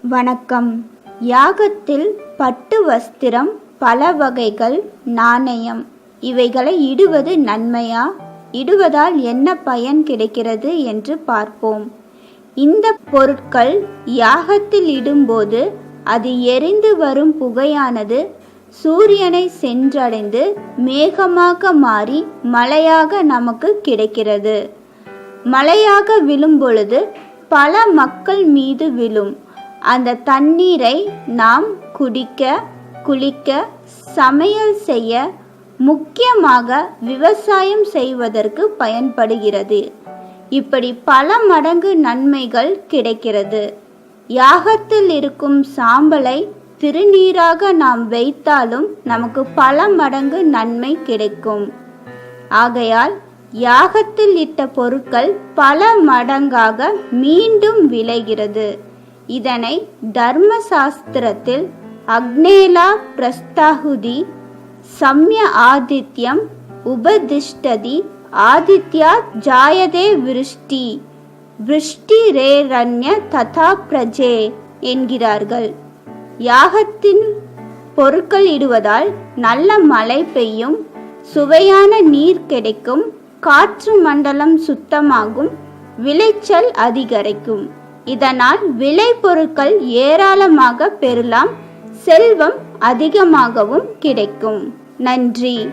வணக்கம். யாகத்தில் பட்டு வஸ்திரம், பல வகைகள், நாணயம் இவைகளை இடுவது நன்மையா? இடுவதால் என்ன பயன் கிடைக்கிறது என்று பார்ப்போம். இந்த பொருட்கள் யாகத்தில் இடும்போது அது எரிந்து வரும் புகையானது சூரியனை சென்றடைந்து மேகமாக மாறி மழையாக நமக்கு கிடைக்கிறது. மழையாக விழும் பொழுது பல மக்கள் மீது விழும். அந்த தண்ணீரை நாம் குடிக்க, குளிக்க, சமையல் செய்ய, முக்கியமாக விவசாயம் செய்வதற்கு பயன்படுகிறது. இப்படி பல மடங்கு நன்மைகள் கிடைக்கிறது. யாகத்தில் இருக்கும் சாம்பலை திருநீராக நாம் வைத்தாலும் நமக்கு பல மடங்கு நன்மை கிடைக்கும். ஆகையால் யாகத்தில் இட்ட பொருட்கள் பல மடங்காக மீண்டும் விளைகிறது. இதனை தர்ம சாஸ்திரத்தில் அக்னேலா பிரஸ்தாகுதி சம்ய ஆதித்யம் உபதிஷ்டதி ஆதித்யா ஜாயதே விருஷ்டி விருஷ்டி ரேரண்ய ததா பிரஜே என்கிறார்கள். யாகத்தின் பொருட்கள் இடுவதால் நல்ல மழை பெய்யும், சுவையான நீர் கிடைக்கும், காற்று மண்டலம் சுத்தமாகும், விளைச்சல் அதிகரிக்கும். இதனால் விளைபொருட்கள் ஏராளமாக பெறலாம், செல்வம் அதிகமாகவும் கிடைக்கும். நன்றி.